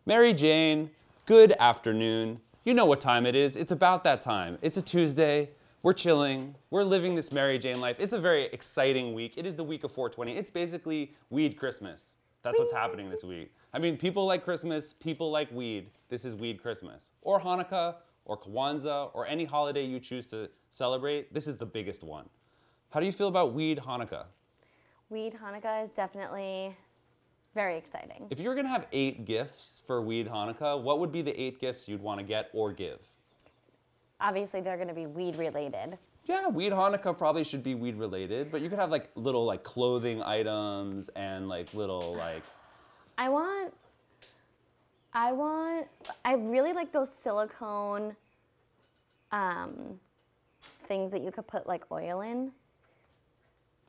Mary Jane, good afternoon. You know what time it is. It's about that time. It's a Tuesday. We're chilling. We're living this Mary Jane life. It's a very exciting week. It is the week of 420. It's basically weed Christmas. That's what's happening this week. I mean, people like Christmas. People like weed. This is weed Christmas. Or Hanukkah, or Kwanzaa, or any holiday you choose to celebrate. This is the biggest one. How do you feel about weed Hanukkah? Weed Hanukkah is definitely very exciting. If you were going to have 8 gifts for weed Hanukkah, what would be the 8 gifts you'd want to get or give? Obviously, they're going to be weed related. Yeah, weed Hanukkah probably should be weed related, but you could have like little like clothing items and like little like... I really like those silicone things that you could put like oil in.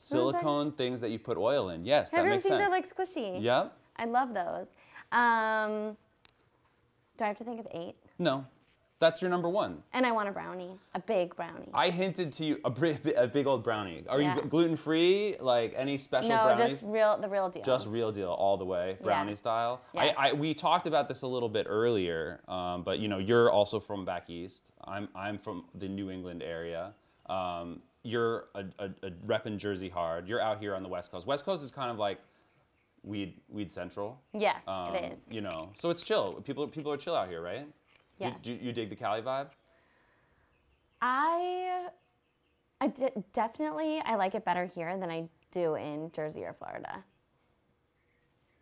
Silicone things that you put oil in. Yes, that makes sense. Have you ever seen they're like squishy? Yep. I love those. Do I have to think of 8? No. That's your number 1. And I want a brownie, a big brownie. I hinted to you a big old brownie. Are you gluten-free? Like any special brownies? No, just the real deal. Just real deal all the way, brownie style. Yes. We talked about this a little bit earlier, but you know, you're also from back east. I'm from the New England area. You're a rep in Jersey hard. You're out here on the West Coast. West Coast is kind of like weed central. Yes, it is. You know, so it's chill. People are chill out here, right? Yes. Do you dig the Cali vibe? Definitely, I like it better here than I do in Jersey or Florida.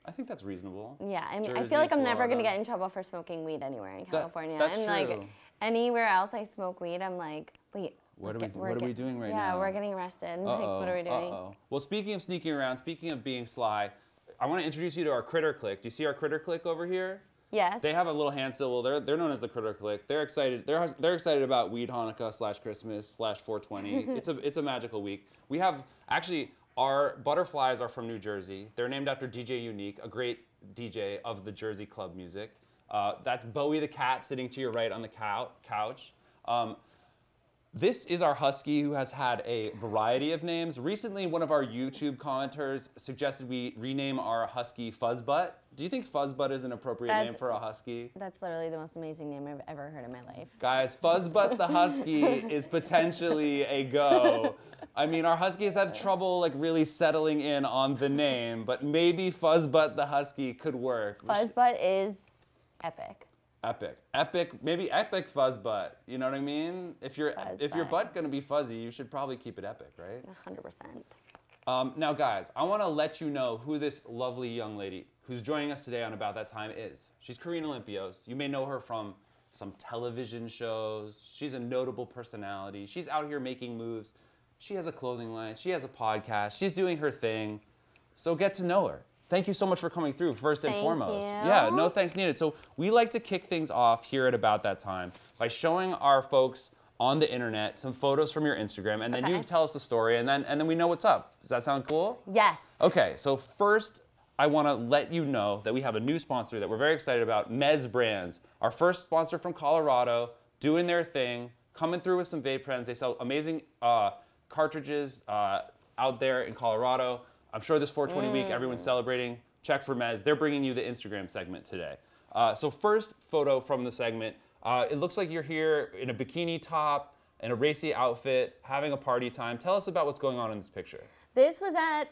I think that's reasonable. Yeah, I mean, Jersey, I feel like I'm never Florida. going to get in trouble for smoking weed anywhere in California. That's and true. like anywhere else I smoke weed, I'm like, wait, what are we doing right now? Yeah, we're getting arrested. Like, what are we doing? Well, speaking of sneaking around, speaking of being sly, I want to introduce you to our Critter Click. Do you see our Critter Click over here? Yes. They have a little hand symbol. They're known as the Critter Click. They're excited. They're excited about weed Hanukkah / Christmas / 420. It's a magical week. We have actually our butterflies are from New Jersey. They're named after DJ Unique, a great DJ of the Jersey club music. That's Bowie the cat sitting to your right on the couch. This is our husky who has had a variety of names. Recently, one of our YouTube commenters suggested we rename our husky Fuzzbutt. Do you think Fuzzbutt is an appropriate name for a husky? That's literally the most amazing name I've ever heard in my life. Guys, Fuzzbutt the husky is potentially a go. I mean, our husky has had trouble like really settling in on the name, but maybe Fuzzbutt the husky could work. Fuzzbutt is epic. Epic, maybe epic Fuzzbutt. You know what I mean? If your butt gonna be fuzzy, you should probably keep it epic, right? 100%. Now, guys, I want to let you know who this lovely young lady who's joining us today on About That Time is. She's Corinne Olympios. You may know her from some television shows. She's a notable personality. She's out here making moves. She has a clothing line. She has a podcast. She's doing her thing. So get to know her. Thank you so much for coming through, first and foremost. Thank you. Yeah, no thanks needed. So we like to kick things off here at About That Time by showing our folks on the internet some photos from your Instagram, and then you tell us the story, and then we know what's up. Does that sound cool? Yes. Okay, so first, I want to let you know that we have a new sponsor that we're very excited about, Mez Brands. Our first sponsor from Colorado, doing their thing, coming through with some vape pens. They sell amazing cartridges out there in Colorado. I'm sure this 420 week, everyone's celebrating. Check for Mez. They're bringing you the Instagram segment today. So first photo from the segment. It looks like you're here in a bikini top, in a racy outfit, having a party time. Tell us about what's going on in this picture. This was at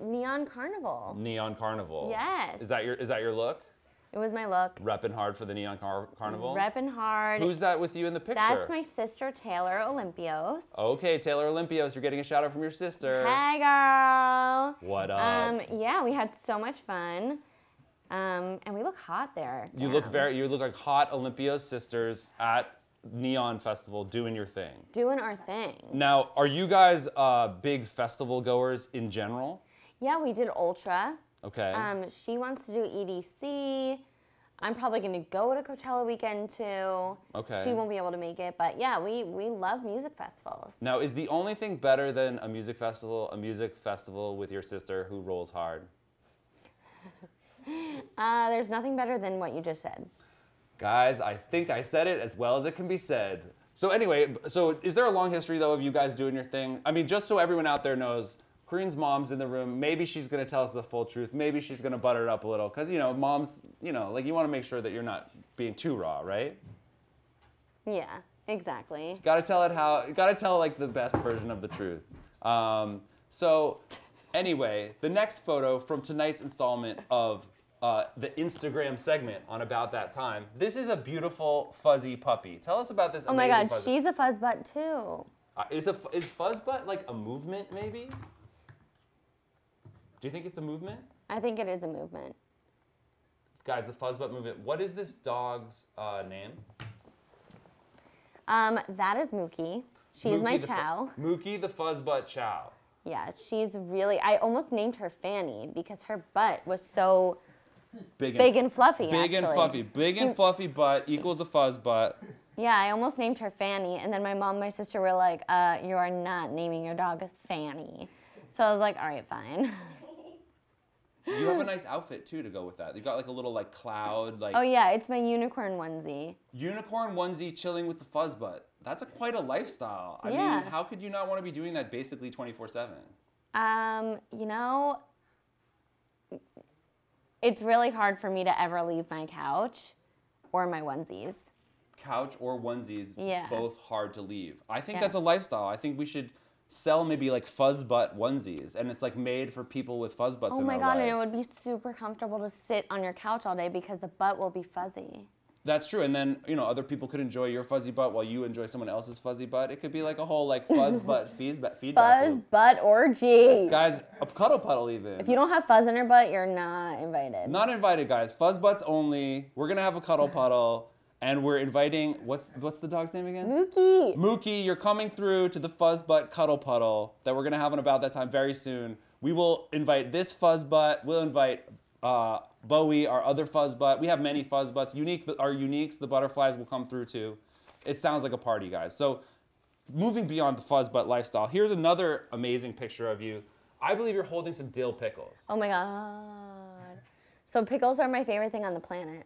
Neon Carnival. Neon Carnival. Yes. Is that your look? It was my look. Repping hard for the Neon Carnival? Repping hard. Who's that with you in the picture? That's my sister, Taylor Olympios. Okay, Taylor Olympios, you're getting a shout out from your sister. Hey, girl. What up? Yeah, we had so much fun. And we look hot there. You look like hot Olympios sisters at Neon Festival doing your thing. Doing our thing. Now, are you guys big festival goers in general? Yeah, we did Ultra. Okay. She wants to do EDC. I'm probably going to go to Coachella weekend too. Okay. She won't be able to make it, but yeah, we love music festivals. Now, is the only thing better than a music festival with your sister who rolls hard? There's nothing better than what you just said. Guys, I think I said it as well as it can be said. So anyway, so is there a long history though of you guys doing your thing? I mean, just so everyone out there knows, Corinne's mom's in the room. Maybe she's gonna tell us the full truth. Maybe she's gonna butter it up a little, cause you know, moms, you know, like you want to make sure that you're not being too raw, right? Yeah, exactly. Gotta tell like the best version of the truth. So anyway, the next photo from tonight's installment of the Instagram segment on About That Time. This is a beautiful fuzzy puppy. Tell us about this. Oh my God, fuzzy. she's a fuzzbutt too. Is fuzzbutt like a movement maybe? Do you think it's a movement? I think it is a movement. Guys, the fuzzbutt movement. What is this dog's name? That is Mookie. She's my chow. Mookie the fuzzbutt chow. Yeah, she's really, I almost named her Fanny because her butt was so big and fluffy, Big and fluffy. Big and fluffy butt equals a fuzzbutt. Yeah, I almost named her Fanny, and then my mom and my sister were like, you are not naming your dog Fanny. So I was like, all right, fine. You have a nice outfit too to go with that. You got like a little like cloud like. Oh yeah, it's my unicorn onesie. Unicorn onesie chilling with the fuzzbutt. That's quite a lifestyle. I Yeah. mean, how could you not want to be doing that basically 24/7? You know, it's really hard for me to ever leave my couch or my onesies. Couch or onesies, Yeah. both hard to leave. I think Yes. that's a lifestyle. I think we should sell maybe like fuzzbutt onesies, and it's like made for people with fuzzbutts Oh in my their God, life. and it would be super comfortable to sit on your couch all day because the butt will be fuzzy. That's true, and then you know other people could enjoy your fuzzy butt while you enjoy someone else's fuzzy butt. It could be like a whole like fuzzbutt feedback Fuzz loop. butt orgy. Guys, a cuddle puddle even. If you don't have fuzz in your butt, you're not invited. Not invited, guys. Fuzzbutts only. We're gonna have a cuddle puddle, and we're inviting. What's the dog's name again? Mookie. Mookie, you're coming through to the Fuzzbutt Cuddle Puddle that we're going to have on About That Time very soon. We will invite this Fuzzbutt. We'll invite Bowie, our other Fuzzbutt. We have many Fuzzbutts. Our uniques, the butterflies will come through too. It sounds like a party, guys. So moving beyond the Fuzzbutt lifestyle, here's another amazing picture of you. I believe you're holding some dill pickles. Oh my God. So pickles are my favorite thing on the planet.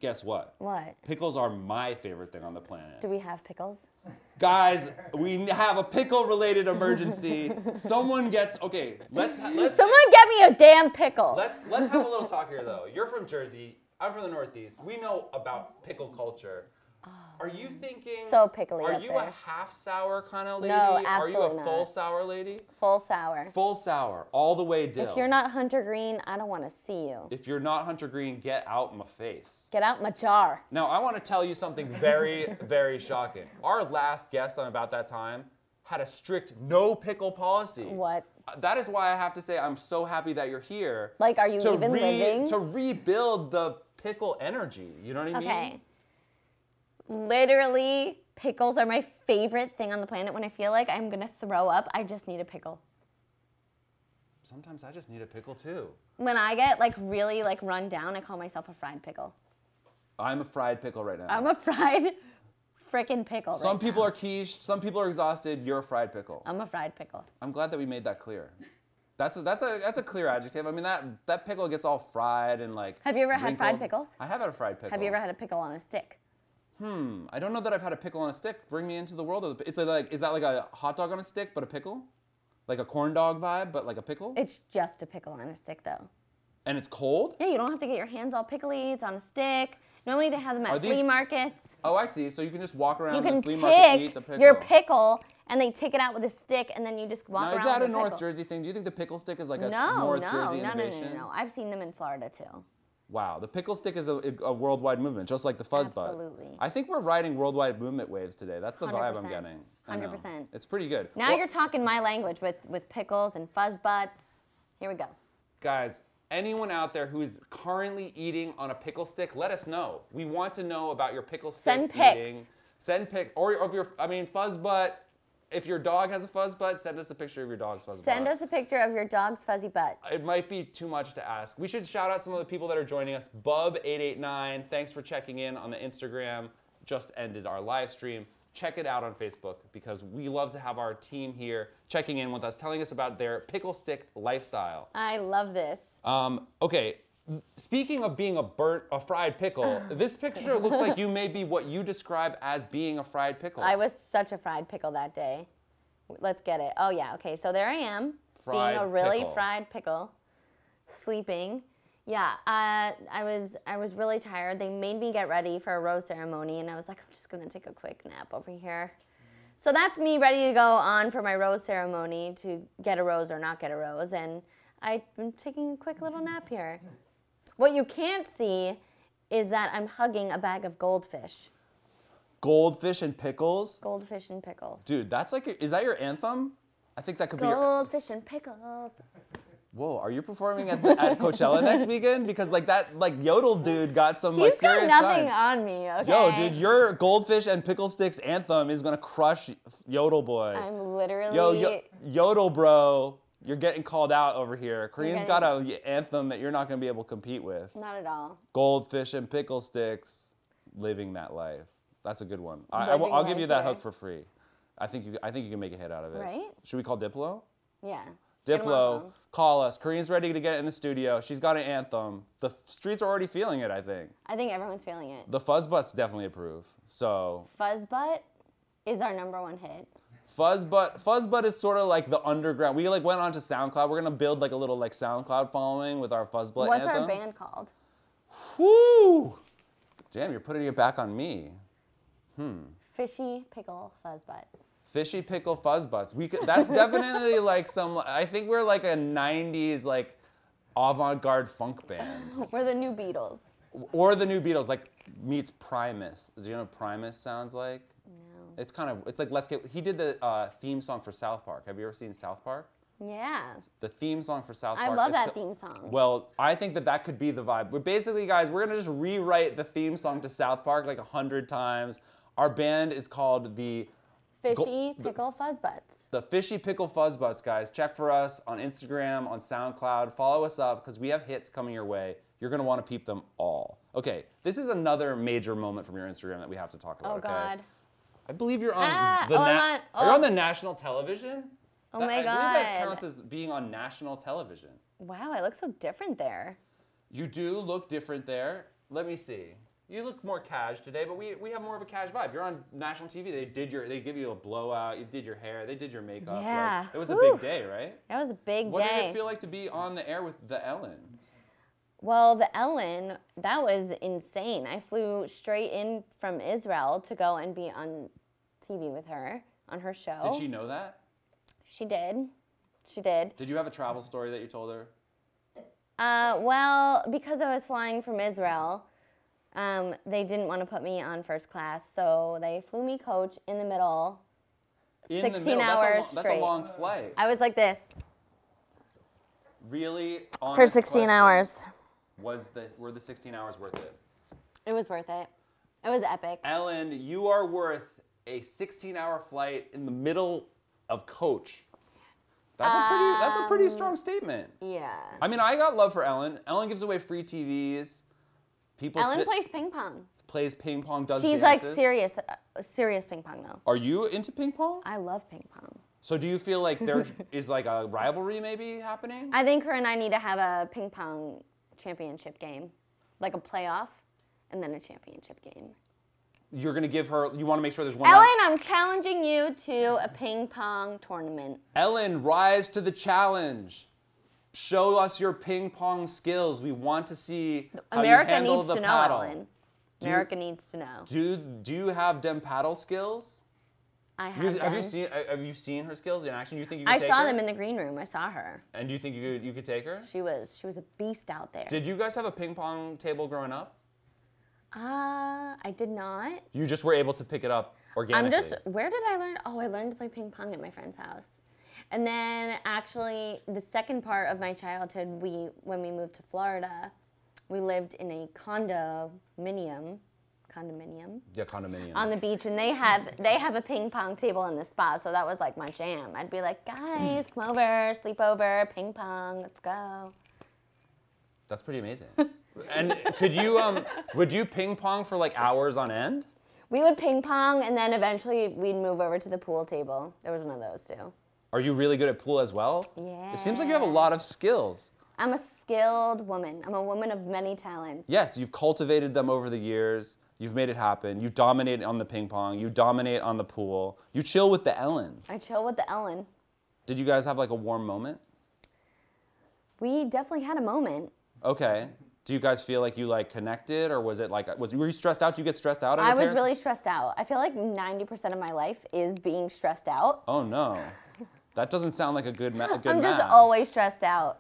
Guess what? What? Pickles are my favorite thing on the planet. Do we have pickles? Guys, we have a pickle-related emergency. Someone gets let's Someone get me a damn pickle. let's have a little talk here though. You're from Jersey. I'm from the Northeast. We know about pickle culture. Are you thinking? So pickly Are up you there. a half sour kind of lady? No, Are you absolutely a full not. sour lady? Full sour. Full sour, all the way dill. If you're not hunter green, I don't want to see you. If you're not Hunter Green, get out my face. Get out my jar. Now, I want to tell you something very, very shocking. Our last guest on About That Time had a strict no pickle policy. What? That is why I have to say I'm so happy that you're here. Like, are you even living? To rebuild the pickle energy. You know what I mean? Okay. Literally, pickles are my favorite thing on the planet. When I feel like I'm gonna throw up, I just need a pickle. Sometimes I just need a pickle too. When I get like really like run down, I call myself a fried pickle. I'm a fried pickle right now. I'm a fried frickin' pickle. Some people are quiche, some people are exhausted. You're a fried pickle. I'm a fried pickle. I'm glad that we made that clear. That's a clear adjective. I mean that pickle gets all fried and like. Have you ever had fried wrinkled. pickles? I have had a fried pickle. Have you ever had a pickle on a stick? I don't know that I've had a pickle on a stick. Bring me into the world of the. It's like is that like a hot dog on a stick but a pickle? Like a corn dog vibe but like a pickle? It's just a pickle on a stick though. And it's cold? Yeah, you don't have to get your hands all pickly. It's on a stick. Normally they have them at flea markets. Oh, I see. So you can just walk around You the can flea market and eat the pick pickle. your pickle and they take it out with a stick and then you just walk Now, around is that with a the North pickle. Jersey thing? Do you think the pickle stick is like a No, North no, Jersey no, innovation? no. I've seen them in Florida too. Wow, the pickle stick is a worldwide movement, just like the fuzzbutt. Absolutely. I think we're riding worldwide movement waves today. That's the vibe I'm 100%. getting. I know. 100%. It's pretty good. Now Well, you're talking my language with pickles and fuzz butts. Here we go. Guys, anyone out there who is currently eating on a pickle stick, let us know. We want to know about your pickle stick Send pics. eating. Send pics. Or of your, fuzzbutt. If your dog has a fuzzbutt, send us a picture of your dog's fuzzbutt. Send us a picture of your dog's fuzzy butt. It might be too much to ask. We should shout out some of the people that are joining us. Bub889, thanks for checking in on the Instagram. Just ended our live stream. Check it out on Facebook because we love to have our team here checking in with us, telling us about their pickle stick lifestyle. I love this. Okay, speaking of being a fried pickle, this picture looks like you may be what you describe as being a fried pickle. I was such a fried pickle that day. Let's get it. Oh yeah, okay. So there I am, being a really fried pickle, sleeping. Yeah, I was really tired. They made me get ready for a rose ceremony, and I was like, I'm just gonna take a quick nap over here. So that's me ready to go on for my rose ceremony to get a rose or not get a rose, and I've been taking a quick little nap here. What you can't see is that I'm hugging a bag of goldfish. Goldfish and pickles? Goldfish and pickles. Dude, that's like, is that your anthem? I think that could be Goldfish and pickles. Whoa, are you performing at Coachella next weekend? Because like that yodel dude got some He's serious got nothing shine. on me, okay? Yo, dude, your goldfish and pickle sticks anthem is gonna crush Yodel Boy. I'm literally... Yodel bro, you're getting called out over here. Corinne's got an anthem that you're not gonna be able to compete with. Not at all. Goldfish and pickle sticks, living that life. That's a good one. I'll give you that hook for free. I think you can make a hit out of it. Right? Should we call Diplo? Yeah. Diplo, call us. Corinne's ready to get in the studio. She's got an anthem. The streets are already feeling it, I think. I think everyone's feeling it. The fuzzbutts definitely approve. So Fuzzbutt is our #1 hit. Fuzzbutt is sort of like the underground. We like went onto SoundCloud. We're gonna build like a little like SoundCloud following with our fuzzbutt What's anthem. our band called? Woo! Damn, you're putting it back on me. Fishy Pickle Fuzzbutt. Fishy Pickle Fuzzbutts. That's definitely like some. I think we're like a '90s like avant-garde funk band. We're the new Beatles. Or the new Beatles, like meets Primus. Do you know what Primus sounds like? No. It's like Let's Get. He did the theme song for South Park. Have you ever seen South Park? Yeah. The theme song for South Park. I love that theme song. Well, I think that could be the vibe. But basically, guys, we're gonna just rewrite the theme song to South Park like 100 times. Our band is called the Fishy Pickle Fuzzbutts. The Fishy Pickle Fuzzbutts, guys. Check for us on Instagram, on SoundCloud. Follow us up because we have hits coming your way. You're going to want to peep them all. Okay, this is another major moment from your Instagram that we have to talk about, Oh, okay? God. I believe you're on Are you on the national television? Oh, my God. I believe that counts as being on national television. Wow, I look so different there. You do look different there. Let me see. You look more cash today, but we have more of a cash vibe. You're on national TV. They give you a blowout. You did your hair. They did your makeup. Yeah. Like, it was a big day, right? That was a big day. What did it feel like to be on the air with the Ellen? Well, the Ellen, that was insane. I flew straight in from Israel to go and be on TV with her on her show. Did she know that? She did. She did. Did you have a travel story that you told her? Well, because I was flying from Israel, they didn't want to put me on first class, so they flew me coach in the middle, 16 hours straight. That's a long flight. I was like this. Really? For 16 hours. Were the 16 hours worth it? It was worth it. It was epic. Ellen, you are worth a 16-hour flight in the middle of coach. That's a pretty strong statement. Yeah. I mean, I got love for Ellen. Ellen gives away free TVs. Ellen plays ping pong. Plays ping pong, does She's dances. like serious ping pong though. Are you into ping pong? I love ping pong. So do you feel like there is like a rivalry maybe happening? I think her and I need to have a ping pong championship game, like a playoff, and then a championship game. You're gonna give her. You want to make sure there's one. Ellen, I'm challenging you to a ping pong tournament. Ellen, rise to the challenge. Show us your ping pong skills. We want to see how America you handle needs the to know, paddle. Ellen. America needs to know. Do you have them paddle skills? I have. Have you seen her skills in action? You think you could take her? I saw them in the green room. I saw her. And do you think you could take her? She was a beast out there. Did you guys have a ping pong table growing up? I did not. You just were able to pick it up organically. Where did I learn? Oh, I learned to play ping pong at my friend's house. And then actually the second part of my childhood, when we moved to Florida, we lived in a condominium. Yeah, condominium. On the beach, and they have a ping pong table in the spa, so that was like my jam. I'd be like, guys, come over, sleep over, ping pong, let's go. That's pretty amazing. And would you ping pong for like hours on end? We would ping pong, and then eventually we'd move over to the pool table. There was one of those too. Are you really good at pool as well? Yeah. It seems like you have a lot of skills. I'm a skilled woman. I'm a woman of many talents. Yes, you've cultivated them over the years. You've made it happen. You dominate on the ping pong. You dominate on the pool. You chill with the Ellen. I chill with the Ellen. Did you guys have like a warm moment? We definitely had a moment. Okay. Do you guys feel like you like connected, or was it like, were you stressed out? Do you get stressed out? I was really stressed out. I feel like 90% of my life is being stressed out. Oh no, that doesn't sound like a good I'm just always stressed out.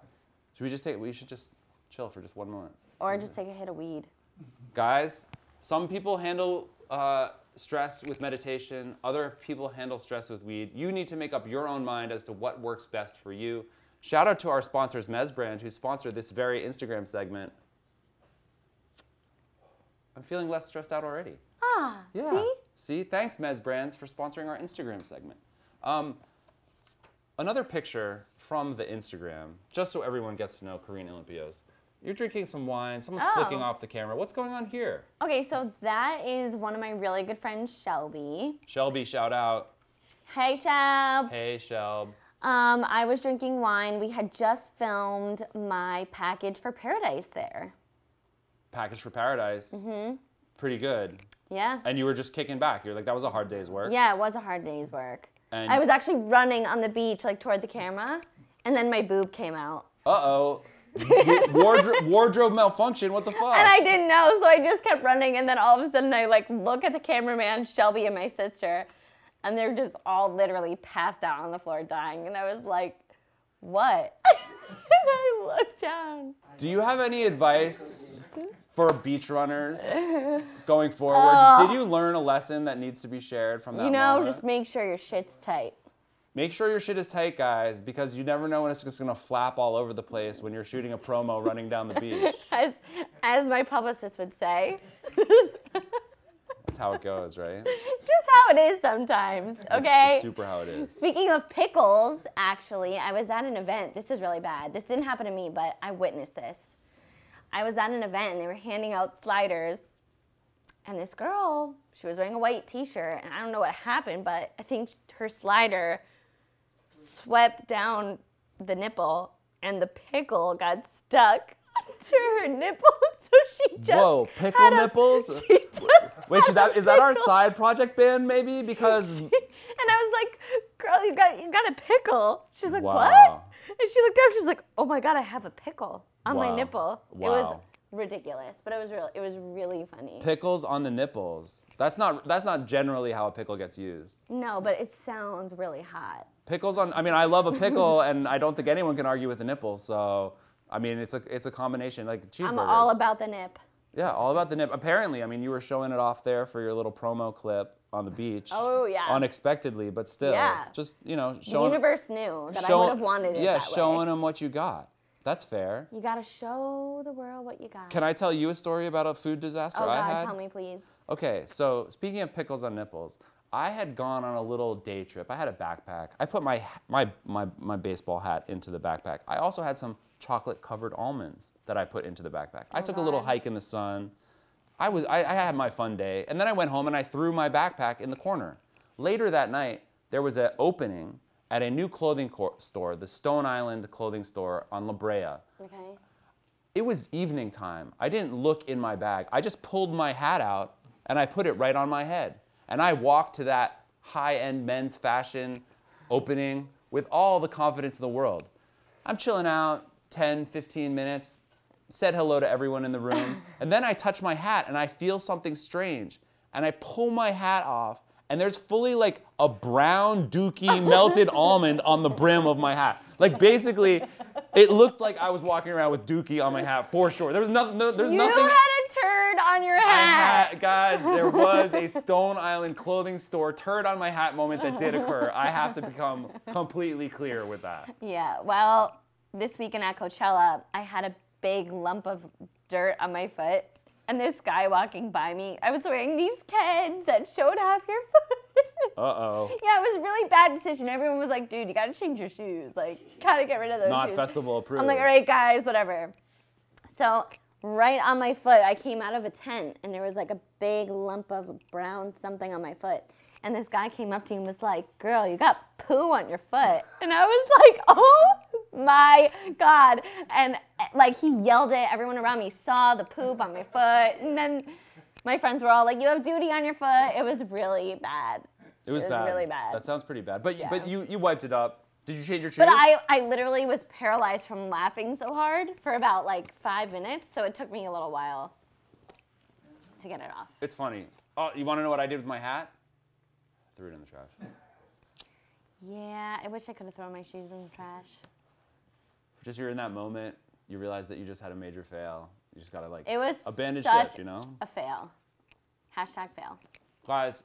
We should just chill for just one moment. Or just take a hit of weed. Guys, some people handle stress with meditation. Other people handle stress with weed. You need to make up your own mind as to what works best for you. Shout out to our sponsors, Mez Brand, who sponsored this very Instagram segment. I'm feeling less stressed out already. Ah, yeah. See? See? Thanks, Mez Brands, for sponsoring our Instagram segment. Another picture from the Instagram, just so everyone gets to know Corinne Olympios. You're drinking some wine. Someone's flicking off the camera. What's going on here? Okay, so that is one of my really good friends, Shelby. Shelby, shout out. Hey, Shelb. Hey, Shelb. I was drinking wine. We had just filmed my Package for Paradise there. Package for Paradise. Mm-hmm. Pretty good. Yeah. And you were just kicking back. You're like, that was a hard day's work. Yeah, it was a hard day's work. And I was actually running on the beach, like toward the camera, and then my boob came out. Uh-oh. Wardrobe malfunction, what the fuck? And I didn't know, so I just kept running, and then all of a sudden I like look at the cameraman, Shelby, and my sister, and they're just all literally passed out on the floor dying, and I was like, what? And I looked down. Do you have any advice for beach runners going forward? Did you learn a lesson that needs to be shared from that moment? Just make sure your shit's tight. Make sure your shit is tight, guys, because you never know when it's just gonna flap all over the place when you're shooting a promo running down the beach. As my publicist would say. That's how it goes, right? Just how it is sometimes, okay? It's super how it is. Speaking of pickles, actually, I was at an event. This is really bad. This didn't happen to me, but I witnessed this. I was at an event, and they were handing out sliders, and this girl, she was wearing a white t-shirt, and I don't know what happened, but I think her slider swept down the nipple, and the pickle got stuck to her nipple, so she just pickle nipples? Wait, is that our side project band, maybe? Because... And I was like, girl, you got a pickle. She's like, wow. What? And she looked up, she's like, oh my God, I have a pickle on my nipple. Wow. It was ridiculous, but it was really funny. Pickles on the nipples. That's not generally how a pickle gets used. No, but it sounds really hot. Pickles on, I mean, I love a pickle, and I don't think anyone can argue with a nipple, so, I mean, it's a combination, like cheeseburgers. I'm all about the nip. Yeah, all about the nip. Apparently, I mean, you were showing it off there for your little promo clip on the beach. Oh, yeah. Unexpectedly, but still. Yeah. Just, showing. The universe knew that I would have wanted it that way. Yeah, showing them what you got. That's fair. You got to show the world what you got. Can I tell you a story about a food disaster I had? Oh, God, tell me, please. Okay, so speaking of pickles on nipples, I had gone on a little day trip. I had a backpack. I put my baseball hat into the backpack. I also had some chocolate-covered almonds that I put into the backpack. I took a little hike in the sun. I had my fun day, and then I went home and I threw my backpack in the corner. Later that night, there was an opening at a new clothing store, the Stone Island clothing store on La Brea. Okay. It was evening time. I didn't look in my bag. I just pulled my hat out and I put it right on my head. And I walked to that high-end men's fashion opening with all the confidence in the world. I'm chilling out 10, 15 minutes, said hello to everyone in the room, and then I touch my hat and I feel something strange. And I pull my hat off, and there's fully like a brown dookie melted almond on the brim of my hat. Like basically, it looked like I was walking around with dookie on my hat for sure. There's nothing. You had a turd on your hat. Guys, there was a Stone Island clothing store turd on my hat moment that did occur. I have to become completely clear with that. Yeah, well, this weekend at Coachella, I had a big lump of dirt on my foot. And this guy walking by me, I was wearing these Keds that showed half your foot. Uh-oh. Yeah, it was a really bad decision. Everyone was like, dude, you gotta change your shoes. Like, gotta get rid of those Not shoes. festival approved. I'm like, all right, guys, whatever. So right on my foot, I came out of a tent, and there was like a big lump of brown something on my foot. And this guy came up to me and was like, girl, you got poo on your foot. And I was like, oh my God. And like he yelled it, everyone around me saw the poop on my foot. And then My friends were all like, you have duty on your foot. It was really bad. It was bad. Really bad. That sounds pretty bad. But you wiped it up. Did you change your shoes? But I literally was paralyzed from laughing so hard for about like 5 minutes, so it took me a little while to get it off. It's funny. Oh, you want to know what I did with my hat? Threw it in the trash. Yeah, I wish I could have thrown my shoes in the trash. Just you're in that moment, you realize that you just had a major fail. You just gotta like it was abandon such ship, you know? A fail. Hashtag fail. Guys,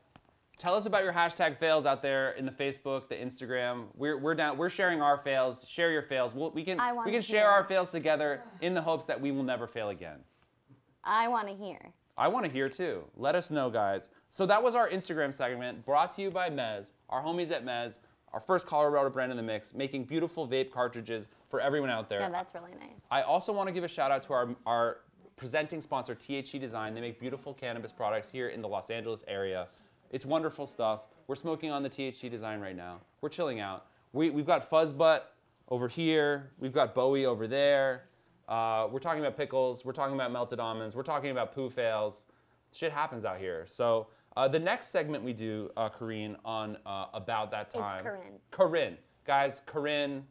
tell us about your hashtag fails out there in the Facebook, the Instagram. We're sharing our fails. Share your fails. We can share our fails together in the hopes that we will never fail again. I want to hear. I want to hear too. Let us know, guys. So that was our Instagram segment, brought to you by Mez, our homies at Mez, our first Colorado brand in the mix, making beautiful vape cartridges for everyone out there. Yeah, that's really nice. I also want to give a shout out to our presenting sponsor, THE Design. They make beautiful cannabis products here in the Los Angeles area. It's wonderful stuff. We're smoking on the THE Design right now. We're chilling out. We've got fuzzbutt over here. We've got Bowie over there. We're talking about pickles. We're talking about melted almonds. We're talking about poo fails. Shit happens out here. So the next segment we do, Corinne, on About That Time. It's Corinne. Corinne. Guys, Corinne,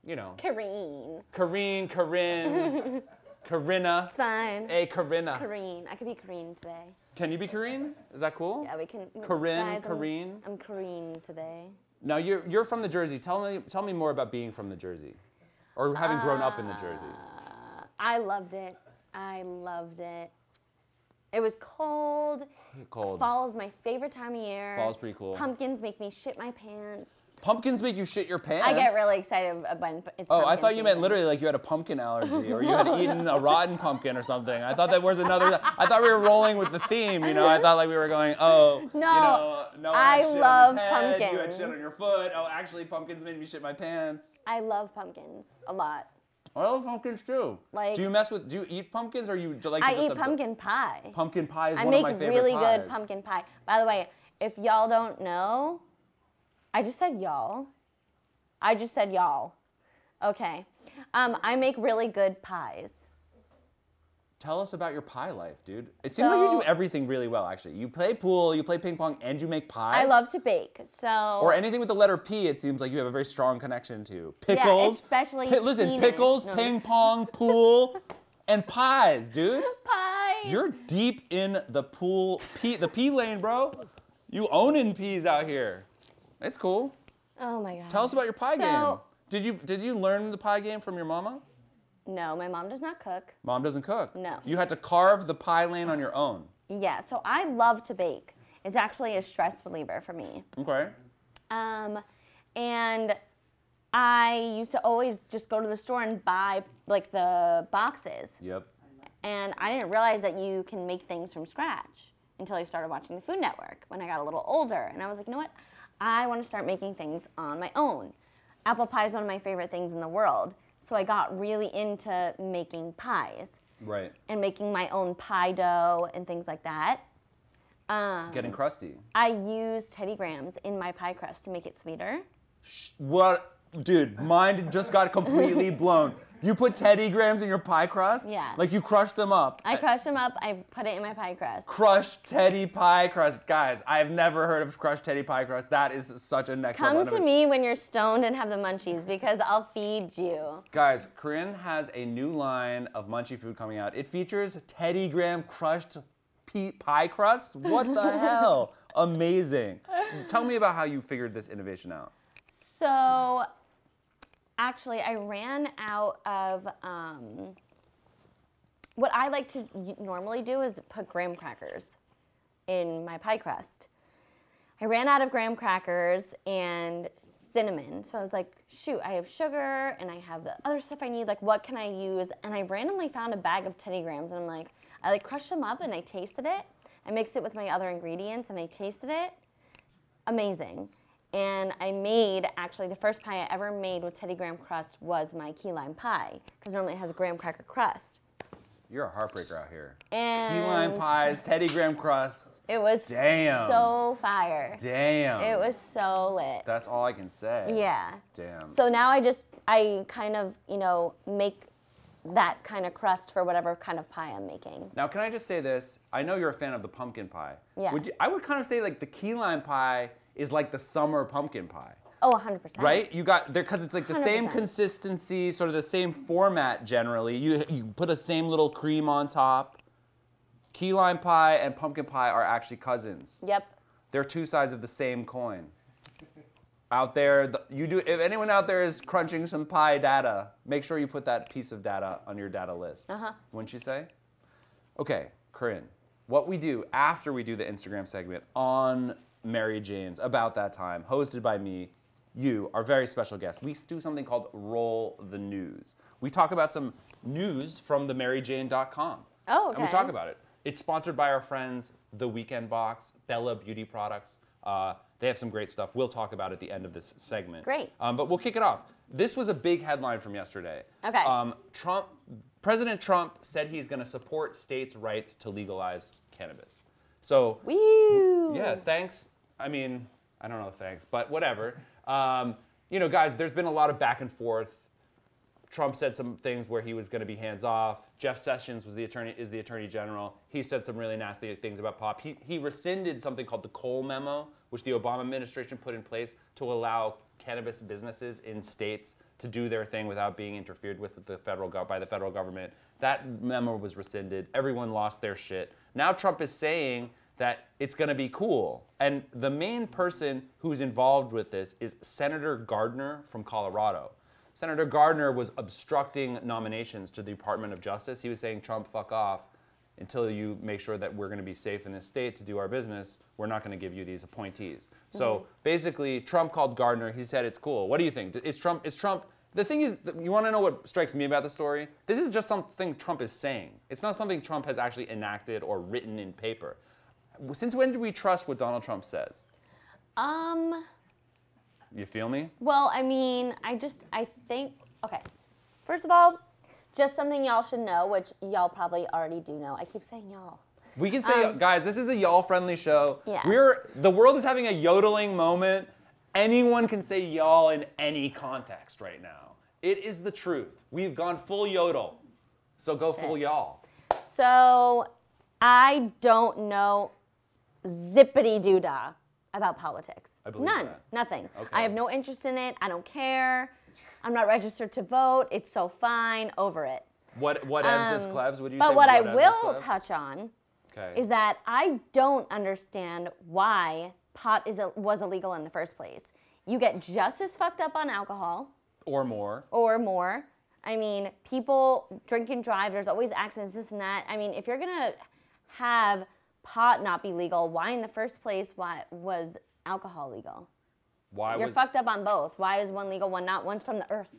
you know. Corinne. Corinna. It's fine. Hey, Corinna. Corinne. I could be Corinne today. Can you be Corinne? Is that cool? Yeah, we can. Corinne, guys, Corinne. I'm Corinne today. Now you're from the Jersey. Tell me more about being from the Jersey, or having grown up in the Jersey. I loved it. I loved it. It was cold. Cold. Fall is my favorite time of year. Fall's pretty cool. Pumpkins make me shit my pants. Pumpkins make you shit your pants? I get really excited when it's Oh, I pumpkin thought you meant season. literally like you had a pumpkin allergy or you had eaten a rotten pumpkin or something. I thought that was another. I thought we were rolling with the theme, you know. I thought like we were going, oh, No, no, I had shit love on his head, pumpkins. You had shit on your foot. Oh, actually, pumpkins made me shit my pants. I love pumpkins a lot. I love pumpkins too. Like, do you eat pumpkins or you like? I eat pumpkin pie. Pumpkin pie is I one of my make favorite really pies. good pumpkin pie. By the way, if y'all don't know, I just said y'all. I just said y'all. Okay. I make really good pies. Tell us about your pie life, dude. It seems like you do everything really well, actually. You play pool, you play ping pong, and you make pies. I love to bake, so... Or anything with the letter P, it seems like you have a very strong connection to. Pickles. Yeah, especially listen, penis. pickles, No, ping pong, pool, and pies, dude. Pies! You're deep in the pool, the P lane, bro. You owning peas out here. It's cool. Oh my God. Tell us about your pie game. Did you learn the pie game from your mama? No, my mom does not cook. Mom doesn't cook. No. You had to carve the pie lane on your own. Yeah, so I love to bake. It's actually a stress reliever for me. Okay. And I used to always just go to the store and buy like the boxes. Yep. And I didn't realize that you can make things from scratch until I started watching the Food Network when I got a little older. And I was like, you know what? I want to start making things on my own. Apple pie is one of my favorite things in the world. So I got really into making pies. Right. And making my own pie dough and things like that. Getting crusty. I use Teddy Grahams in my pie crust to make it sweeter. What? Dude, mine just got completely blown. You put Teddy Grahams in your pie crust? Yeah. Like you crushed them up. I crushed them up. I put it in my pie crust. Crushed Teddy pie crust. Guys, I've never heard of crushed Teddy pie crust. That is such a next level. Come to me when you're stoned and have the munchies because I'll feed you. Guys, Corinne has a new line of munchie food coming out. It features Teddy Graham crushed pie crust. What the hell? Amazing. Tell me about how you figured this innovation out. So, actually, I ran out of, what I like to normally do is put graham crackers in my pie crust. I ran out of graham crackers and cinnamon. So I was like, shoot, I have sugar and I have the other stuff I need. Like, what can I use? And I randomly found a bag of Teddy Grahams and I'm like, I like crushed them up and I tasted it. I mixed it with my other ingredients and I tasted it. Amazing. And I made, actually, the first pie I ever made with Teddy Graham crust was my key lime pie, because normally it has a graham cracker crust. You're a heartbreaker out here. And key lime pies, Teddy Graham crust. It was so fire. Damn. It was so lit. That's all I can say. Yeah. Damn. So now I kind of, make that kind of crust for whatever kind of pie I'm making. Now, can I just say this? I know you're a fan of the pumpkin pie. Yeah. I would kind of say like the key lime pie is like the summer pumpkin pie. Oh, 100%. Right? You got there because it's like the 100%. same consistency, sort of the same format generally. You put a same little cream on top. Key lime pie and pumpkin pie are actually cousins. Yep. They're two sides of the same coin. Out there, if anyone out there is crunching some pie data, make sure you put that piece of data on your data list. Wouldn't you say? Okay, Corinne, what we do after we do the Instagram segment on Mary Jane's About That Time, hosted by me, you, our very special guest, we do something called Roll the News. We talk about some news from themaryjane.com. Oh, okay. And we talk about it. It's sponsored by our friends, The Weekend Box, Bella Beauty Products. They have some great stuff. We'll talk about it at the end of this segment. Great. But we'll kick it off. This was a big headline from yesterday. Okay. President Trump said he's going to support states' rights to legalize cannabis. So, Woo! yeah, thanks. I mean, I don't know thanks, but whatever. You know, guys, there's been a lot of back and forth. Trump said some things where he was going to be hands off. Jeff Sessions is the attorney general. He said some really nasty things about pot. He rescinded something called the Cole memo, which the Obama administration put in place to allow cannabis businesses in states to do their thing without being interfered with by the federal government. That memo was rescinded. Everyone lost their shit. Now Trump is saying that it's going to be cool. And the main person who's involved with this is Senator Gardner from Colorado. Senator Gardner was obstructing nominations to the Department of Justice. He was saying, Trump, fuck off. Until you make sure that we're going to be safe in this state to do our business, we're not going to give you these appointees. So basically, Trump called Gardner. He said it's cool. What do you think? Is Trump? The thing is, you want to know what strikes me about the story? This is just something Trump is saying. It's not something Trump has actually enacted or written in paper. Since when do we trust what Donald Trump says? You feel me? Well, I mean, I think, okay. First of all, just something y'all should know, which y'all probably already do know. I keep saying y'all. We can say, guys, this is a y'all-friendly show. Yeah. The world is having a yodeling moment. Anyone can say y'all in any context right now. It is the truth. We've gone full yodel. So go full y'all. So I don't know zippity-doo-dah about politics. I believe None. that. Nothing. Okay. I have no interest in it. I don't care. I'm not registered to vote. It's so fine. Over it. What ends is clebs? Would you say? But what I ends is will clebs? touch on Okay. is that I don't understand why pot was illegal in the first place. You get just as fucked up on alcohol. Or more. Or more. I mean, people drink and drive. There's always accidents, this and that. I mean, if you're going to have pot not be legal, why in the first place was alcohol legal? You're fucked up on both. Why is one legal, one not? One's from the earth.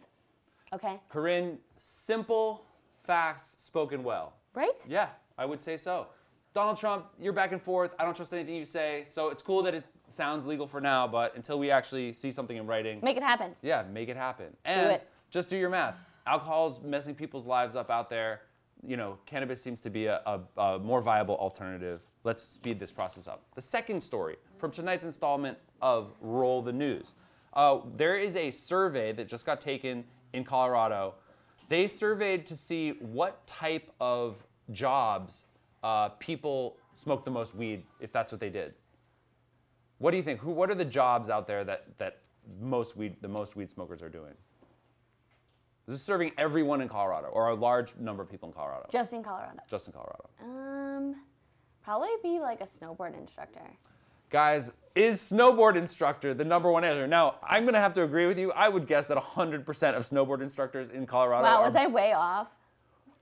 Okay? Corinne, simple facts spoken well. Right? Yeah, I would say so. Donald Trump, you're back and forth. I don't trust anything you say. So it's cool that it sounds legal for now, but until we actually see something in writing. Make it happen. Yeah, make it happen. And do it. Just do your math. Alcohol's messing people's lives up out there. You know, cannabis seems to be a more viable alternative. Let's speed this process up. The second story from tonight's installment of Roll the News. There is a survey that just got taken in Colorado. They surveyed to see what type of jobs people smoke the most weed, if that's what they did. What do you think? What are the jobs out there that the most weed smokers are doing? This is serving everyone in Colorado, or a large number of people in Colorado. Just in Colorado. Just in Colorado. Probably be like a snowboard instructor. Guys, is snowboard instructor the number one answer? Now, I'm going to have to agree with you. I would guess that 100% of snowboard instructors in Colorado Wow, was I way off?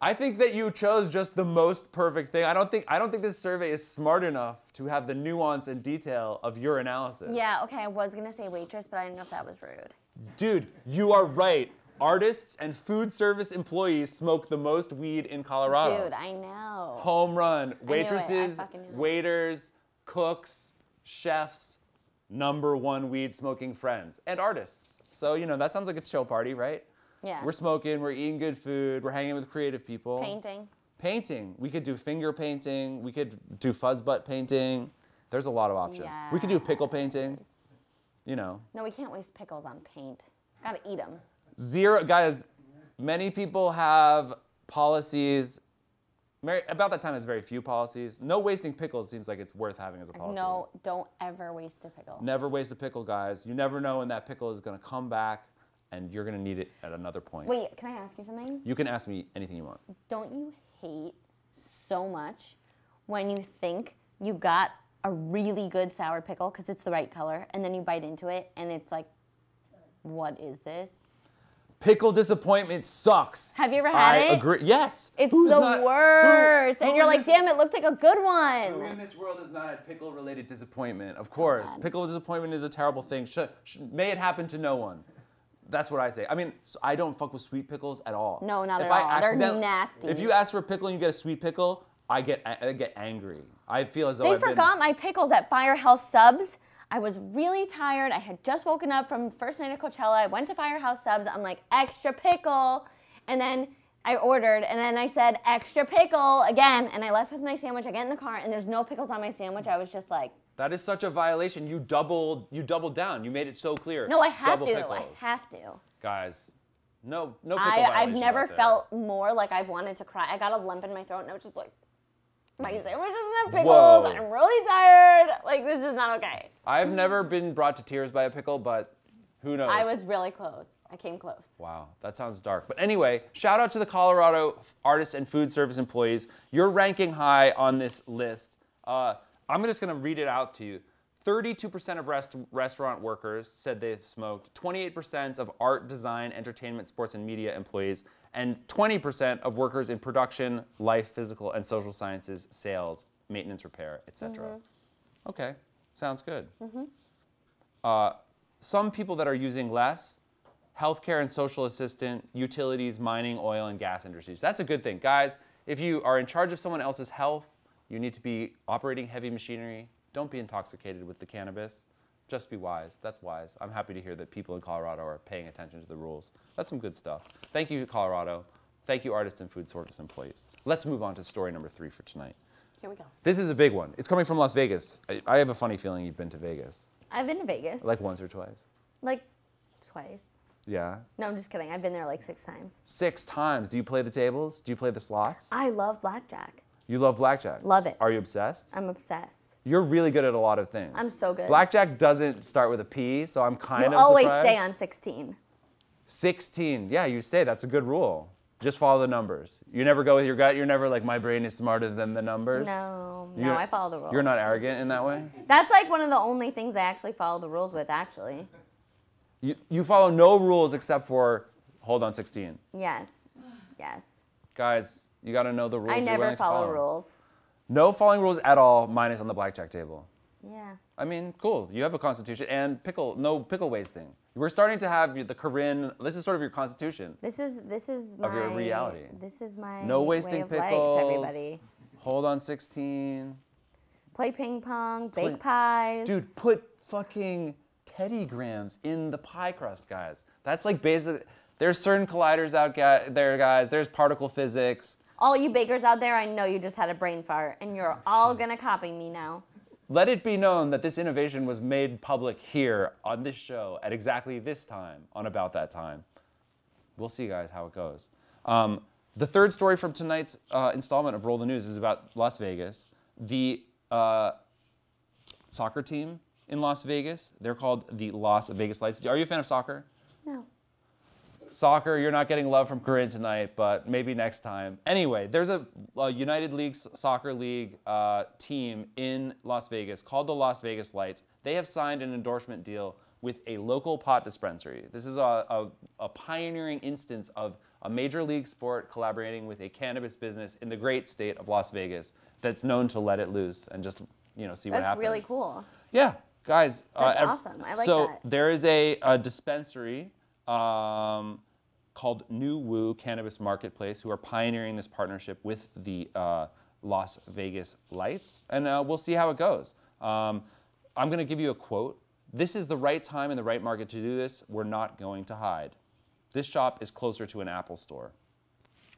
I think that you chose just the most perfect thing. I don't think this survey is smart enough to have the nuance and detail of your analysis. Yeah, okay, I was going to say waitress, but I didn't know if that was rude. Dude, you are right. Artists and food service employees smoke the most weed in Colorado. Dude, I know. Home run. I Waitresses, fucking knew it. waiters, cooks, chefs, number one weed smoking friends, and artists. So, you know, that sounds like a chill party, right? Yeah. We're smoking, we're eating good food, we're hanging with creative people. Painting. Painting. We could do finger painting. We could do fuzzbutt painting. There's a lot of options. Yes. We could do pickle painting. You know. No, we can't waste pickles on paint. Gotta eat them. Guys, many people have policies. About that time, there's very few policies. No wasting pickles seems like it's worth having as a policy. No, don't ever waste a pickle. Never waste a pickle, guys. You never know when that pickle is going to come back, and you're going to need it at another point. Wait, can I ask you something? You can ask me anything you want. Don't you hate so much when you think you got a really good sour pickle because it's the right color, and then you bite into it, and it's like, what is this? Pickle disappointment sucks. Have you ever had it? I agree. Yes. It's the worst. And you're like, damn, it looked like a good one. Who in this world has not had pickle-related disappointment? Of course. Bad. Pickle disappointment is a terrible thing. May it happen to no one. That's what I say. I mean, I don't fuck with sweet pickles at all. No, not at all. They're nasty. If you ask for a pickle and you get a sweet pickle, I get angry. I feel as though They forgot my pickles at Firehouse Subs. I was really tired. I had just woken up from first night of Coachella. I went to Firehouse Subs. I'm like, extra pickle. And then I ordered, and then I said, extra pickle again. And I left with my sandwich. I get in the car, and there's no pickles on my sandwich. I was just like... That is such a violation. You doubled down. You made it so clear. No, I have Double to. pickles. I have to. Guys, no pickle violations I've never out there. felt more like I've wanted to cry. I got a lump in my throat, and I was just like... My sandwich doesn't have pickles. Whoa. I'm really tired. Like, this is not okay. I've never been brought to tears by a pickle, but who knows? I was really close. I came close. Wow, that sounds dark. But anyway, shout out to the Colorado artists and food service employees. You're ranking high on this list. I'm just going to read it out to you. 32% of restaurant workers said they've smoked. 28% of art, design, entertainment, sports, and media employees. And 20% of workers in production, life, physical, and social sciences, sales, maintenance, repair, etc. Mm-hmm. Okay, sounds good. Mm-hmm. Some people that are using less, healthcare and social assistant, utilities, mining, oil, and gas industries. That's a good thing. Guys, if you are in charge of someone else's health, you need to be operating heavy machinery. Don't be intoxicated with the cannabis. Just be wise. That's wise. I'm happy to hear that people in Colorado are paying attention to the rules. That's some good stuff. Thank you, Colorado. Thank you, artists and food service employees. Let's move on to story number 3 for tonight. Here we go. This is a big one. It's coming from Las Vegas. I have a funny feeling you've been to Vegas. I've been to Vegas. Like once or twice? Like twice. Yeah? No, I'm just kidding. I've been there like 6 times. 6 times. Do you play the tables? Do you play the slots? I love blackjack. You love blackjack? Love it. Are you obsessed? I'm obsessed. You're really good at a lot of things. I'm so good. Blackjack doesn't start with a P, so I'm kind of You always surprised. stay on 16. 16. Yeah, you stay. That's a good rule. Just follow the numbers. You never go with your gut. You're never like, my brain is smarter than the numbers. No, I follow the rules. You're not arrogant in that way? That's like one of the only things I actually follow the rules with, actually. You follow no rules except for hold on 16. Yes. Yes. Guys, you got to know the rules. I you're never willing to follow rules. No following rules at all, minus on the blackjack table. Yeah. I mean, cool. You have a constitution and no pickle wasting. We're starting to have the Corinne. This is sort of your constitution. This is my of your reality. This is my No wasting way of pickles. life, everybody. Hold on 16. Play ping pong, bake pies. Dude, put fucking Teddy Grahams in the pie crust, guys. That's like basic. There's certain colliders out there, guys. There's particle physics. All you bakers out there, I know you just had a brain fart, and you're all gonna copy me now. Let it be known that this innovation was made public here on this show at exactly this time, on about that time. We'll see, guys, how it goes. The third story from tonight's installment of Roll the News is about Las Vegas. The soccer team in Las Vegas, they're called the Las Vegas Lights. Are you a fan of soccer? No. Soccer, you're not getting love from Corinne tonight, but maybe next time. Anyway, there's a United League Soccer League team in Las Vegas called the Las Vegas Lights. They have signed an endorsement deal with a local pot dispensary. This is a pioneering instance of a major league sport collaborating with a cannabis business in the great state of Las Vegas that's known to let it loose and just see what happens. That's really cool. Yeah, guys. That's awesome. I like so that. So there is a dispensary called New Woo Cannabis Marketplace, who are pioneering this partnership with the Las Vegas Lights, and we'll see how it goes. I'm going to give you a quote. This is the right time and the right market to do this. We're not going to hide. This shop is closer to an Apple store.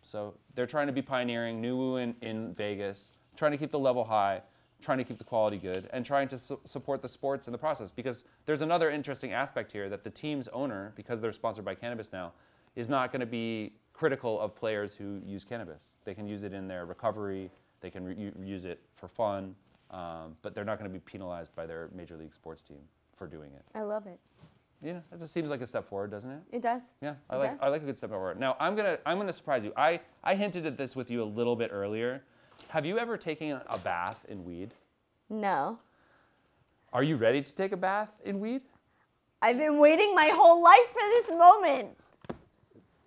So they're trying to be pioneering, New Woo in Vegas, trying to keep the level high, trying to keep the quality good, and trying to support the sports in the process. Because there's another interesting aspect here that the team's owner, because they're sponsored by cannabis now, is not going to be critical of players who use cannabis. They can use it in their recovery. They can use it for fun, but they're not going to be penalized by their major league sports team for doing it. I love it. Yeah, it just seems like a step forward, doesn't it? It does. Yeah, I like a good step forward. Now I'm gonna surprise you. I hinted at this with you a little bit earlier. Have you ever taken a bath in weed? No. Are you ready to take a bath in weed? I've been waiting my whole life for this moment.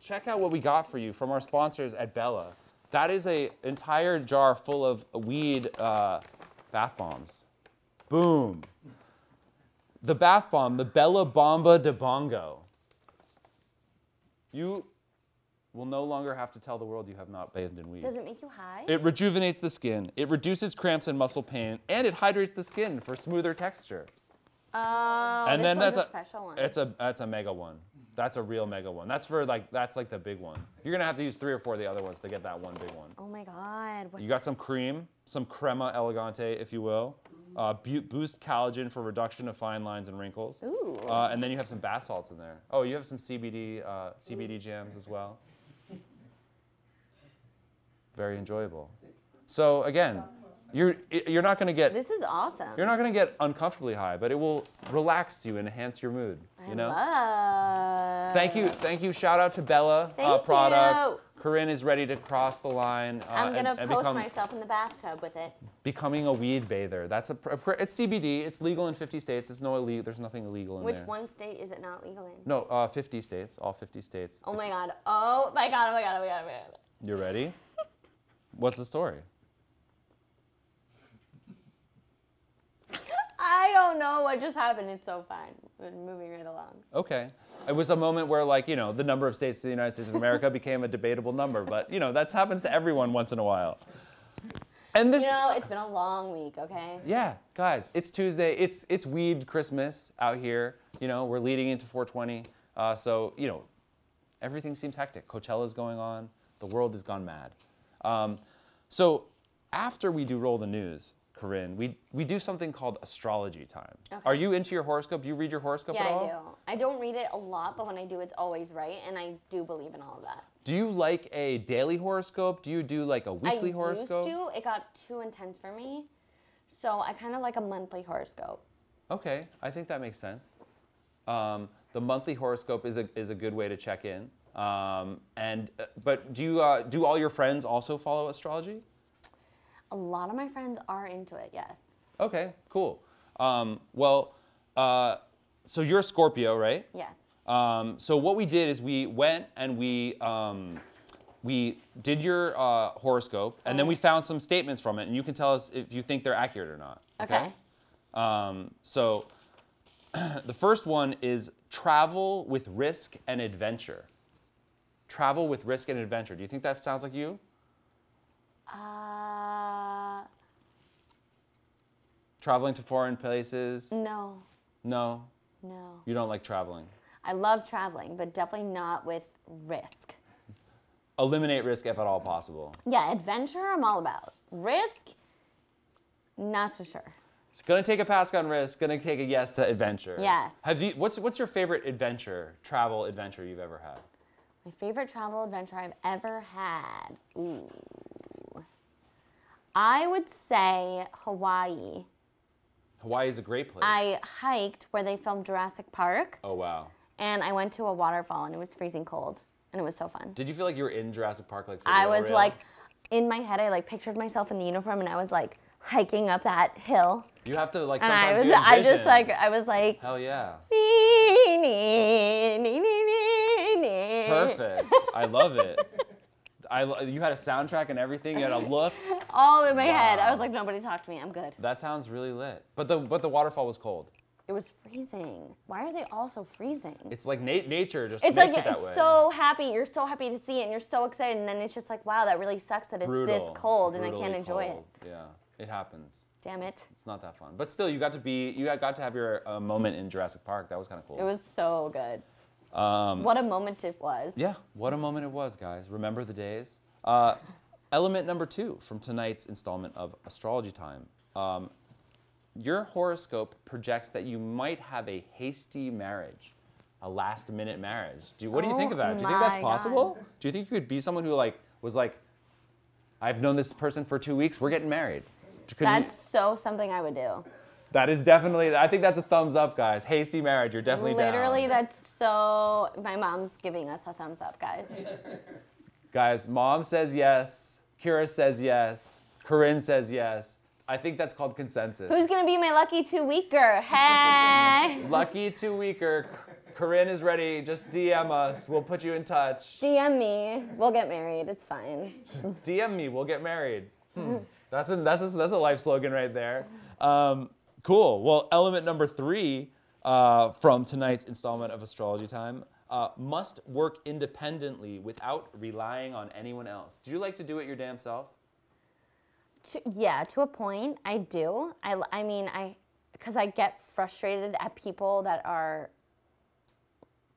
Check out what we got for you from our sponsors at Bella. That is an entire jar full of weed bath bombs. Boom. The bath bomb, the Bella Bomba de Bongo. You will no longer have to tell the world you have not bathed in weed. Does it make you high? It rejuvenates the skin. It reduces cramps and muscle pain, and it hydrates the skin for smoother texture. Oh, And this then one's that's a special one. That's a mega one. That's a real mega one. That's like the big one. You're gonna have to use 3 or 4 of the other ones to get that one big one. Oh my God. What's You got some cream, some crema elegante, if you will. Boost collagen for reduction of fine lines and wrinkles. Ooh. And then you have some bath salts in there. Oh, you have some CBD jams as well. Very enjoyable. So again, you're not going to get This is awesome. you're not going to get uncomfortably high, but it will relax you and enhance your mood. You know. Love. Thank you. Shout out to Bella Thank Products. you. Corinne is ready to cross the line. I'm gonna and post myself in the bathtub with it. becoming a weed bather. That's it's CBD. It's legal in 50 states. It's no illegal. There's nothing illegal in Which there. one state is it not legal in? No, 50 states. All 50 states. Oh my God. Oh my God. Oh my God. Oh my God. Oh my God. You ready? What's the story? I don't know what just happened. It's so fine. We're moving right along. Okay. It was a moment where, like, you know, the number of states in the United States of America became a debatable number, but, you know, that happens to everyone once in a while. And this, You know, it's been a long week, okay? yeah, guys, it's Tuesday. It's weed Christmas out here. You know, we're leading into 420. So, you know, everything seems hectic. Coachella's going on. The world has gone mad. So after we do roll the news, Corinne, we do something called astrology time. Okay. Are you into your horoscope? Do you read your horoscope at all? Yeah, I do. I don't read it a lot, but when I do, it's always right, and I do believe in all of that. Do you like a daily horoscope? Do you do like a weekly horoscope? I used to. It got too intense for me, so I kind of like a monthly horoscope. Okay, I think that makes sense. The monthly horoscope is a good way to check in. But do all your friends also follow astrology? A lot of my friends are into it, yes. Okay, cool. So you're a Scorpio, right? Yes. So what we did is we went and we did your horoscope, and then we found some statements from it, and you can tell us if you think they're accurate or not. Okay. So the first one is travel with risk and adventure. Travel with risk and adventure. Do you think that sounds like you? Traveling to foreign places? No. No? No. You don't like traveling? I love traveling, but definitely not with risk. Eliminate risk if at all possible. Yeah, adventure I'm all about. Risk, not so sure. Gonna take a pass on risk, gonna take a yes to adventure. Yes. What's your favorite travel adventure you've ever had? My favorite travel adventure I've ever had. Ooh. I would say Hawaii. Hawaii is a great place. I hiked where they filmed Jurassic Park. Oh, wow. And I went to a waterfall, and it was freezing cold, and it was so fun. Did you feel like you were in Jurassic Park, like, for I real, was real? like, in my head, I like pictured myself in the uniform, and I was like hiking up that hill. You have to like And sometimes I was like, hell yeah. Perfect. Perfect. I love it. You had a soundtrack and everything. You had a look. All in my head. I was like, nobody talk to me. I'm good. That sounds really lit. But the waterfall was cold. It was freezing. Why are they all so freezing? It's like nature just It's makes like it that way. it's so happy. You're so happy to see it, and you're so excited, and then it's just like, wow, that really sucks that it's this cold, and I can't enjoy it. Yeah, it happens. Damn it. It's not that fun. But still, you got to have your moment in Jurassic Park. That was kind of cool. It was so good. What a moment it was. Yeah, what a moment it was, guys. Remember the days. Element number 2 from tonight's installment of Astrology Time. Your horoscope projects that you might have a hasty marriage. a last-minute marriage. What do you think about it? Do you think that's possible? God. Do you think you could be someone who was like, I've known this person for 2 weeks, we're getting married? That's so something I would do. That is definitely, I think that's a thumbs up, guys. Hasty marriage, you're definitely Literally, down. that's so, my mom's giving us a thumbs up, guys. Guys, Mom says yes, Kira says yes, Corinne says yes. I think that's called consensus. Who's gonna be my lucky 2-weeker? Hey! Lucky 2-weeker. Corinne is ready. Just DM us. We'll put you in touch. DM me. We'll get married. It's fine. Just DM me. We'll get married. That's a life slogan right there. Cool. Well, element number 3 from tonight's installment of Astrology Time. Must work independently without relying on anyone else. Do you like to do it your damn self? Yeah, to a point, I do. Because I get frustrated at people that are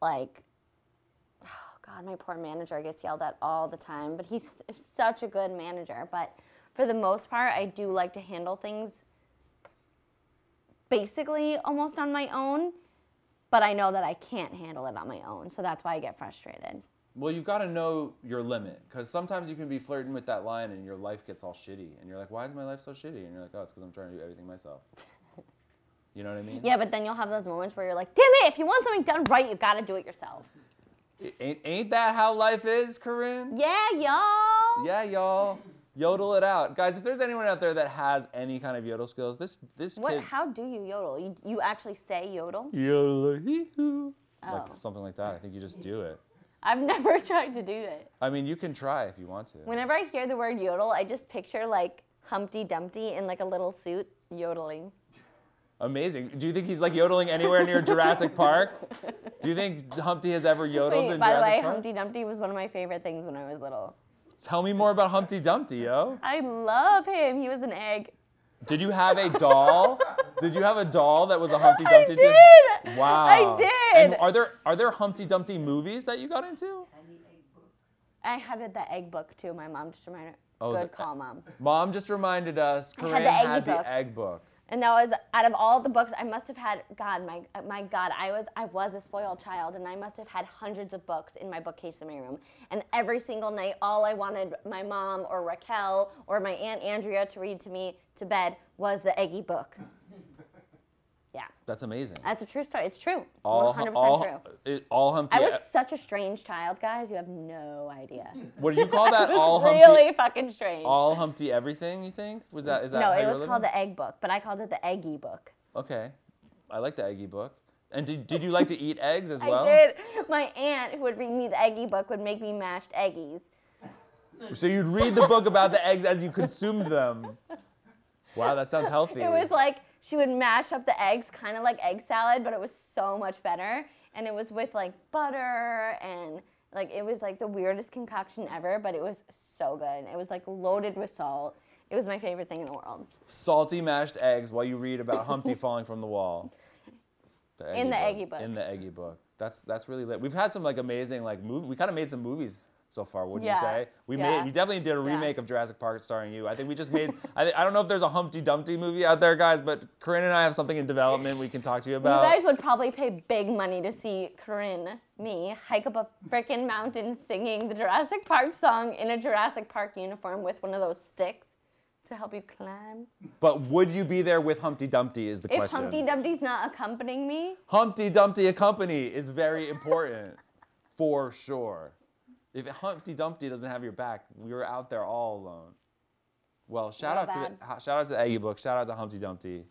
like, oh God, my poor manager gets yelled at all the time, but he's such a good manager. But for the most part, I do like to handle things basically almost on my own, but I know that I can't handle it on my own, so that's why I get frustrated. Well, you've got to know your limit, because sometimes you can be flirting with that line and your life gets all shitty, and you're like, why is my life so shitty? And you're like, oh, it's because I'm trying to do everything myself. You know what I mean? Yeah, but then you'll have those moments where you're like, damn it, if you want something done right, you've got to do it yourself. Ain't that how life is, Corinne? Yeah, y'all. Yeah, y'all. Yodel it out. Guys, if there's anyone out there that has any kind of yodel skills, this kid... How do you yodel? You actually say yodel? Yodel-a-hee-hoo. Oh. Like something like that. I think you just do it. I've never tried to do that. I mean, you can try if you want to. Whenever I hear the word yodel, I just picture like Humpty Dumpty in like a little suit yodeling. Amazing. Do you think he's like yodeling anywhere near Jurassic Park? Do you think Humpty has ever yodeled in Jurassic Park? By the way, Humpty Dumpty was one of my favorite things when I was little. Tell me more about Humpty Dumpty, yo. I love him. He was an egg. Did you have a doll? Did you have a doll that was a Humpty Dumpty? I did. Wow. I did. And are there Humpty Dumpty movies that you got into? I had the egg book too. My mom just reminded. Good call, Mom. Mom just reminded us. Corinne had the egg book. And that was, out of all the books, I must have had, God, my God, I was a spoiled child, and I must have had hundreds of books in my bookcase in my room. And every single night, all I wanted my mom or Raquel or my Aunt Andrea to read to me to bed was the Eggy book. Yeah. That's amazing. That's a true story. It's true. It's 100% true. All Humpty. I was such a strange child, guys. You have no idea. What do you call that? All Humpty. Really fucking strange. All Humpty everything, you think? Is that no, it was called the Egg Book, but I called it the Eggy Book. Okay. I like the Eggy Book. And did you like to eat eggs as well? I did. My aunt, who would read me the Eggy Book, would make me mashed eggies. So you'd read the book about the eggs as you consumed them. Wow, that sounds healthy. It was like, she would mash up the eggs, kind of like egg salad, but it was so much better. And it was with like butter and like, it was like the weirdest concoction ever, but it was so good. It was like loaded with salt. It was my favorite thing in the world. Salty mashed eggs while you read about Humpty falling from the wall. In the Eggy Book. In the Eggy Book. That's really lit. We've had some like amazing like movies. We kind of made some movies so far, wouldn't you say? We definitely did a remake of Jurassic Park starring you. I think we just made, I don't know if there's a Humpty Dumpty movie out there, guys, but Corinne and I have something in development we can talk to you about. You guys would probably pay big money to see Corinne, me, hike up a freaking mountain singing the Jurassic Park song in a Jurassic Park uniform with one of those sticks to help you climb. But would you be there with Humpty Dumpty is the question. If Humpty Dumpty's not accompanying me? Humpty Dumpty accompany is very important, for sure. If Humpty Dumpty doesn't have your back, we were out there all alone. Well, shout out to the Eggy Book. Shout out to Humpty Dumpty.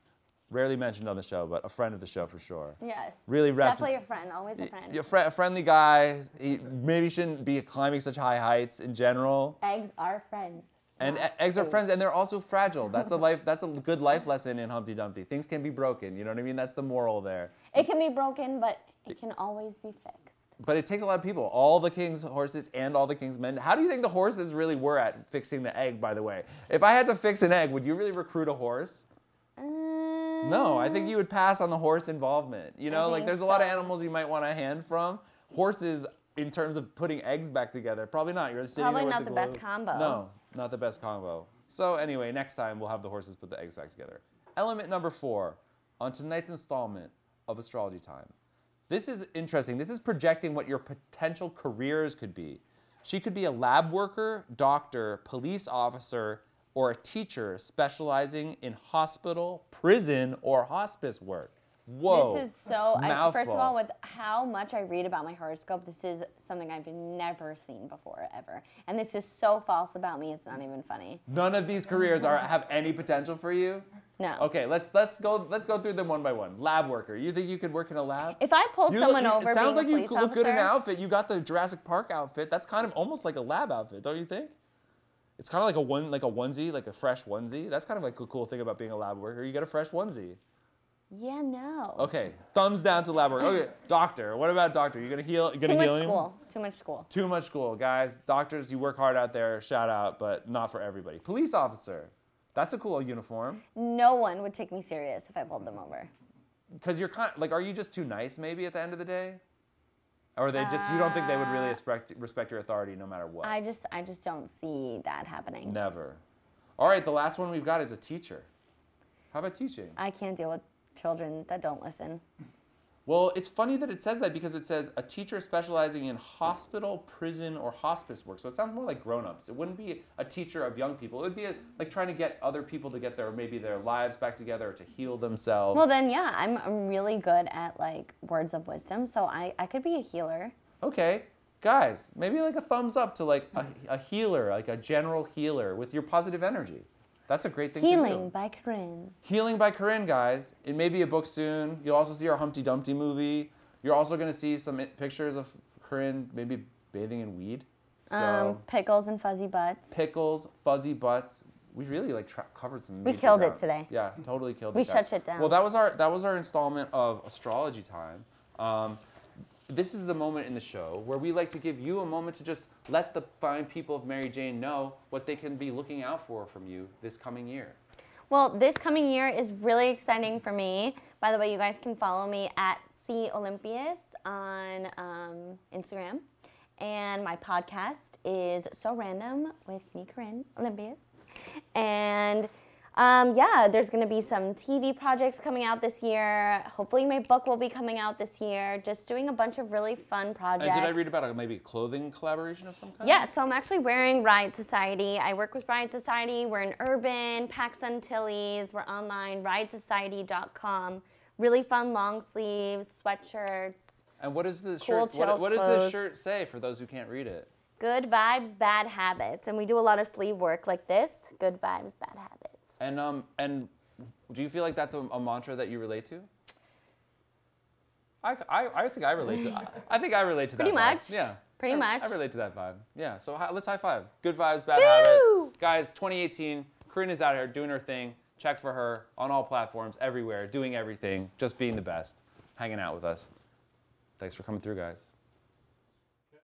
Rarely mentioned on the show, but a friend of the show for sure. Yes. Really definitely a friend. Always a friend. A friendly guy. He maybe shouldn't be climbing such high heights in general. Eggs are friends. And eggs are friends, and they're also fragile. That's a good life lesson in Humpty Dumpty. Things can be broken. You know what I mean? That's the moral there. It can be broken, but it can always be fixed. But it takes a lot of people, all the king's horses and all the king's men. How do you think the horses really were at fixing the egg, by the way? If I had to fix an egg, would you really recruit a horse? No, I think you would pass on the horse involvement. You know, like there's a lot of animals you might want a hand from. Horses, in terms of putting eggs back together, probably not. You're sitting probably there not the best combo. No, not the best combo. So anyway, next time we'll have the horses put the eggs back together. Element number 4 on tonight's installment of Astrology Time. This is interesting. This is projecting what your potential careers could be. She could be a lab worker, doctor, police officer, or a teacher specializing in hospital, prison, or hospice work. Whoa. This is so, first of all, with how much I read about my horoscope, this is something I've never seen before, ever. And this is so false about me, it's not even funny. None of these careers have any potential for you? No. Okay, let's go through them one by one. Lab worker. You think you could work in a lab? If I pulled someone over it sounds like being a you police look good in an officer- outfit. You got the Jurassic Park outfit. That's kind of almost like a lab outfit, don't you think? It's kind of like a onesie, like a fresh onesie. That's kind of like a cool thing about being a lab worker. You get a fresh onesie. Yeah, no. Okay, thumbs down to lab worker. Okay, doctor. What about doctor? You gonna heal? Too much school. Too much school. Too much school, guys. Doctors, you work hard out there. Shout out, but not for everybody. Police officer. That's a cool uniform. No one would take me serious if I pulled them over. Because you're kind of, like, are you just too nice maybe at the end of the day? Or they just, you don't think they would really respect your authority no matter what? I just don't see that happening. Never. All right, the last one we've got is a teacher. How about teaching? I can't deal with children that don't listen. Well, it's funny that it says that because it says a teacher specializing in hospital, prison, or hospice work. So it sounds more like grown-ups. It wouldn't be a teacher of young people. It would be like trying to get other people to get maybe their lives back together or to heal themselves. Well, then, yeah, I'm really good at, like, words of wisdom, so I could be a healer. Okay. Guys, maybe like a thumbs up to like a healer, like a general healer with your positive energy. That's a great thing to do. Healing by Corinne. Healing by Corinne, guys. It may be a book soon. You'll also see our Humpty Dumpty movie. You're also going to see some pictures of Corinne maybe bathing in weed. So, Pickles and fuzzy butts. Pickles, fuzzy butts. We really like covered some. We killed it today. Yeah, totally killed it. We shut shit down. Well, that was our installment of Astrology Time. This is the moment in the show where we like to give you a moment to just let the fine people of Mary Jane know what they can be looking out for from you this coming year. Well, this coming year is really exciting for me. By the way, you guys can follow me at Olympios on Instagram. And my podcast is So Random with me, Corinne Olympios. And yeah, there's going to be some TV projects coming out this year. Hopefully my book will be coming out this year. Just doing a bunch of really fun projects. And did I read about maybe clothing collaboration of some kind? Yeah, so I'm actually wearing Riot Society. I work with Riot Society. We're in Urban, PacSun Tilly's. We're online, riotsociety.com. Really fun long sleeves, sweatshirts. And what is the cool shirt? What does this shirt say for those who can't read it? Good vibes, bad habits. And we do a lot of sleeve work like this. Good vibes, bad habits. And do you feel like that's a mantra that you relate to? I think I relate to. I think I relate to that. Pretty much. Yeah. Pretty much. I relate to that vibe. Yeah. So let's high five. Good vibes, bad Woo! habits, guys. 2018. Corinne is out here doing her thing. Check for her on all platforms, everywhere, doing everything, just being the best, hanging out with us. Thanks for coming through, guys.